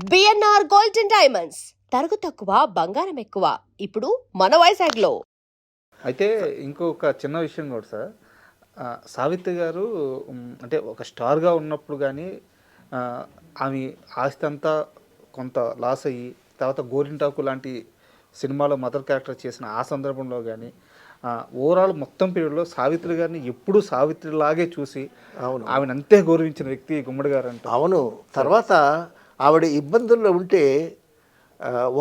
BNR gold and diamonds తరుగు తక్కువ బంగారం ఎక్కువ ఇప్పుడు మన వైజాగ్లో. అయితే ఇంకొక చిన్న విషయం కూడా సార్, సావిత్రి గారు అంటే ఒక స్టార్గా ఉన్నప్పుడు కానీ ఆమె ఆస్తి అంతా కొంత లాస్ అయ్యి తర్వాత గోరింటాకు లాంటి సినిమాలో మదర్ క్యారెక్టర్ చేసిన ఆ సందర్భంలో కానీ ఓవరాల్ మొత్తం పీరియడ్లో సావిత్రి గారిని ఎప్పుడూ సావిత్రిలాగే చూసి అవును ఆమెను అంతే గౌరవించిన వ్యక్తి గుమ్మడి గారు అంటే. అవును. తర్వాత ఆవిడ ఇబ్బందుల్లో ఉంటే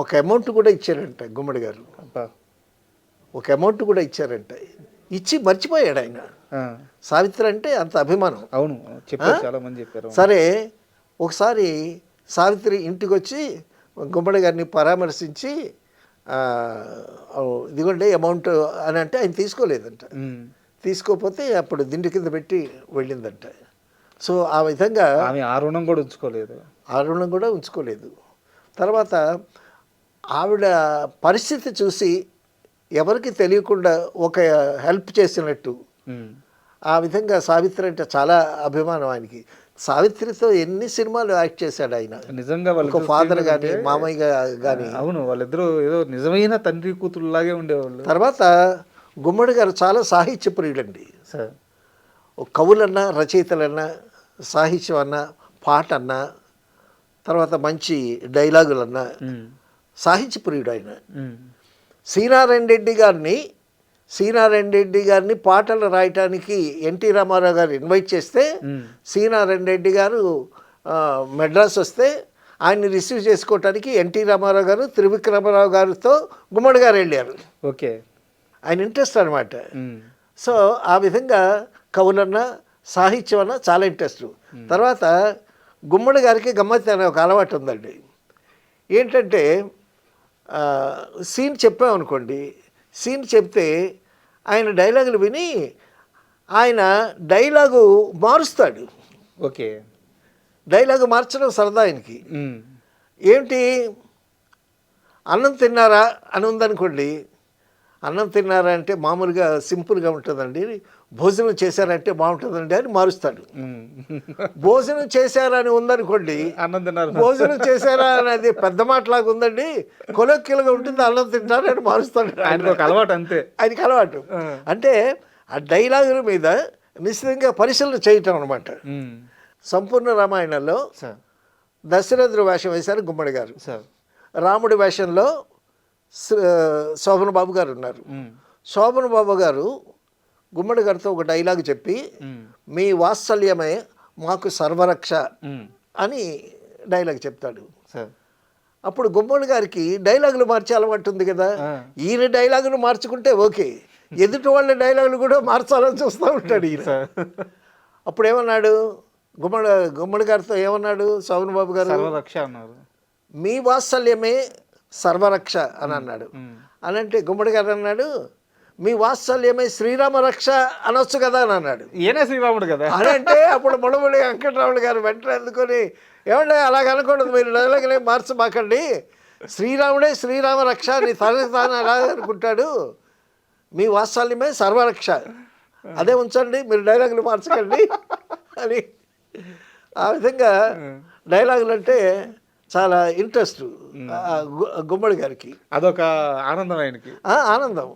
ఒక అమౌంట్ కూడా ఇచ్చారంట గుమ్మడి గారు. ఒక అమౌంట్ కూడా ఇచ్చారంట. ఇచ్చి మర్చిపోయాడు ఆయన. సావిత్రి అంటే అంత అభిమానం. అవును, చెప్పారు, చాలా మంది చెప్పారు. సరే, ఒకసారి సావిత్రి ఇంటికి వచ్చి గుమ్మడి గారిని పరామర్శించి ఇదిగోండి అమౌంట్ అని అంటే ఆయన తీసుకోలేదంట. తీసుకోకపోతే అప్పుడు దిండు కింద పెట్టి వెళ్ళిందంట. సో ఆ విధంగా ఆమె ఆ రుణం కూడా ఉంచుకోలేదు. ఆ రుణం కూడా ఉంచుకోలేదు. తర్వాత ఆవిడ పరిస్థితి చూసి ఎవరికి తెలియకుండా ఒక హెల్ప్ చేసినట్టు ఆ విధంగా సావిత్రి అంటే చాలా అభిమానం ఆయనకి. సావిత్రితో ఎన్ని సినిమాలు యాక్ట్ చేశాడు ఆయన. నిజంగా ఒక ఫాదర్ కానీ మామయ్య కానీ. అవును, వాళ్ళిద్దరూ ఏదో నిజమైన తండ్రి కూతురులాగే ఉండేవాళ్ళు. తర్వాత గుమ్మడి గారు చాలా సాహిత్య ప్రియుడండి. కవులన్నా రచయితలన్నా సాహిత్యం అన్నా పాట అన్నా తర్వాత మంచి డైలాగులన్నా సాహిత్య ప్రియుడు ఆయన. శ్రీనారాయణ రెడ్డి గారిని పాటలు రాయటానికి ఎన్టీ రామారావు గారు ఇన్వైట్ చేస్తే శ్రీనారాయణ రెడ్డి గారు మెడ్రాస్ వస్తే ఆయన్ని రిసీవ్ చేసుకోవటానికి ఎన్టీ రామారావు గారు త్రివిక్రమరావు గారితో గుమ్మడి గారు వెళ్ళారు. ఓకే, ఆయన ఇంట్రెస్ట్ అనమాట. సో ఆ విధంగా కవులన్నా సాహిత్యం అన్నా చాలా ఇంట్రెస్ట్. తర్వాత గుమ్మడి గారికి గమ్మత్తు అనే ఒక అలవాటు ఉందండి. ఏంటంటే సీన్ చెప్పామనుకోండి, సీన్ చెప్తే ఆయన డైలాగులు విని ఆయన డైలాగు మారుస్తాడు. ఓకే, డైలాగు మార్చడం సరదా ఆయనకి. ఏంటి, అన్నం తిన్నారా అని ఉందనుకోండి, అన్నం తిన్నారా అంటే మామూలుగా సింపుల్గా ఉంటుందండి, భోజనం చేశారంటే బాగుంటుందండి అని మారుస్తాడు. భోజనం చేశారని ఉందనుకోండి, అన్నం తిన్నారు, భోజనం చేశారా అనేది పెద్ద మాటలాగా ఉందండి, కొలొక్కిలుగా ఉంటుంది, అన్నం తింటారని మారుస్తాడు. ఆయనకు ఒక అలవాటు, అంతే ఆయనకి అలవాటు. అంటే ఆ డైలాగుల మీద నిశ్చితంగా పరిశీలన చేయటం అనమాట. సంపూర్ణ రామాయణంలో దశరథుడు వేషం వేశారు గుమ్మడి గారు. రాముడి వేషంలో శోభన్ బాబు గారు ఉన్నారు. శోభన్ బాబు గారు గుమ్మడి గారితో ఒక డైలాగ్ చెప్పి, మీ వాత్సల్యమే మాకు సర్వరక్ష అని డైలాగ్ చెప్తాడు. అప్పుడు గుమ్మడి గారికి డైలాగులు మార్చే అలవాటు ఉంది కదా, ఈయన డైలాగులు మార్చుకుంటే ఓకే, ఎదుటి వాళ్ళ డైలాగులు కూడా మార్చాలని చూస్తూ ఉంటాడు ఈయన. అప్పుడు ఏమన్నాడు గుమ్మడి గారితో ఏమన్నాడు శోభన్ బాబు గారు, సర్వరక్ష అన్నారు, మీ వాత్సల్యమే సర్వరక్ష అని అన్నాడు. అని అంటే గుమ్మడి గారు అన్నాడు, మీ వాత్సల్యమే శ్రీరామ రక్ష అనొచ్చు కదా అని అన్నాడు. ఈయనే శ్రీరాముడు కదా అని అంటే అప్పుడు ముడముడి వెంకటరాముడు గారు వెంటనే అందుకొని, ఏమంటే అలాగ అనకూడదు, మీరు డైలాగులే మార్చమాకండి, శ్రీరాముడే శ్రీరామ రక్ష అని తాను అలా అనుకుంటాడు, మీ వాత్సల్యమే సర్వరక్ష అదే ఉంచండి, మీరు డైలాగులు మార్చకండి అని. ఆ విధంగా డైలాగులు అంటే చాలా ఇంట్రెస్ట్ గుమ్మడి గారికి. అదొక ఆనందం ఆయనకి, ఆనందం.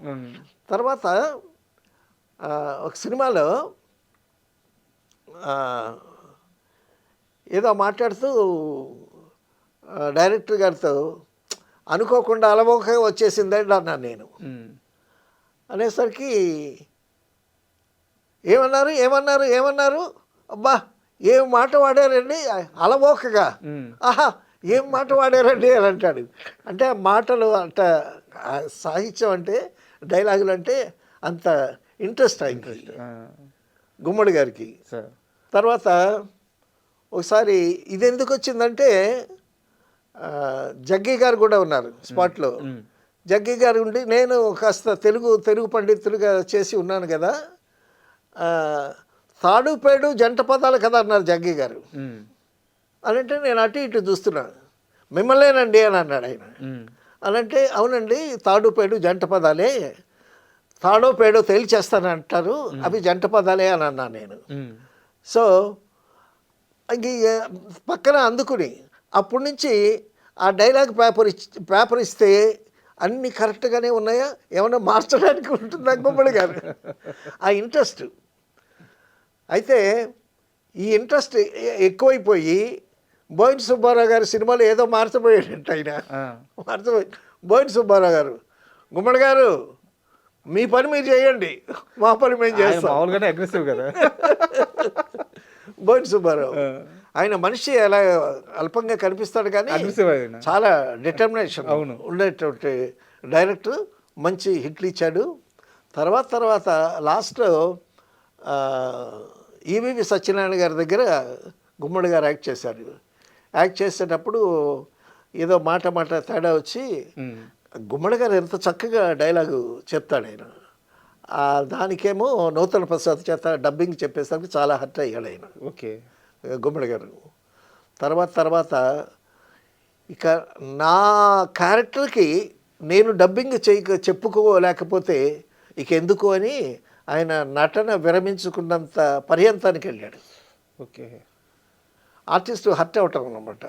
తర్వాత ఒక సినిమాలో ఏదో మాట్లాడుతూ డైరెక్టర్ గారితో అనుకోకుండా అలవోకగా వచ్చేసిందండి అన్నాను నేను. అనేసరికి ఏమన్నారు ఏమన్నారు ఏమన్నారు అబ్బా ఏం మాట వాడారండి అలవోకగా, ఆహా ఏం మాట వాడారండి అని అంటాడు. అంటే మాటలు అంత సాహిత్యం అంటే డైలాగులు అంటే అంత ఇంట్రెస్ట్ ఆయనకి గుమ్మడి గారికి. తర్వాత ఒకసారి ఇది ఎందుకు వచ్చిందంటే జగ్గీ గారు కూడా ఉన్నారు స్పాట్లో. జగ్గీ గారు ఉండి నేను కాస్త తెలుగు పండితులుగా చేసి ఉన్నాను కదా, తాడుపేడు జంట పదాలు కదా అన్నారు జగ్గీ గారు. అని అంటే నేను అటు ఇటు చూస్తున్నాను, మిమ్మల్నేనండి అని అన్నాడు ఆయన. అనంటే అవునండి తాడుపేడు జంట పదాలే, తాడో పేడో తేల్చేస్తాను అంటారు, అవి జంట పదాలే అని అన్నాను నేను. సో ఇంక పక్కన అందుకుని అప్పటి నుంచి ఆ డైలాగ్ పేపర్ ఇస్తే అన్నీ కరెక్ట్గానే ఉన్నాయా, ఏమన్నా మార్చడానికి ఉంటుందా గుమ్మడి గారు, ఆ ఇంట్రెస్ట్. అయితే ఈ ఇంట్రెస్ట్ ఎక్కువైపోయి బోయిన సుబ్బారావు గారి సినిమాలో ఏదో మార్చబోయాడంట ఆయన. మార్చబోయి బోయిన సుబ్బారావు గారు, గుమ్మడి గారు మీ పని మీరు చేయండి, మా పని మేము చేస్తాం. మామూలుగానే అగ్రెసివ్ కదా. బోయిన సుబ్బారావు ఆయన మనిషి అలా అల్పంగా కనిపిస్తాడు కానీ అగ్రెసివ్ ఆయన. చాలా డిటర్మినేషన్ అవును. ఉండేటువంటి డైరెక్టర్. మంచి హిట్లు ఇచ్చాడు. తర్వాత లాస్ట్లో ఈవీవి సత్యనారాయణ గారి దగ్గర గుమ్మడి గారు యాక్ట్ చేశారు. యాక్ట్ చేసేటప్పుడు ఏదో మాట తేడా వచ్చి గుమ్మడి గారు ఎంత చక్కగా డైలాగు చెప్తాడు ఆయన. దానికేమో నూతన ప్రసాద్ చేత డబ్బింగ్ చెప్పేసరికి చాలా హర్ట్ అయ్యాడు ఆయన. ఓకే. గుమ్మడి గారు తర్వాత ఇక నా క్యారెక్టర్కి నేను డబ్బింగ్ చెప్పుకోలేకపోతే ఇక ఎందుకు అని ఆయన నటన విరమించుకున్నంత పర్యంతానికి వెళ్ళాడు. ఓకే. ఆర్టిస్ట్ హర్ట్ అవటం అన్నమాట.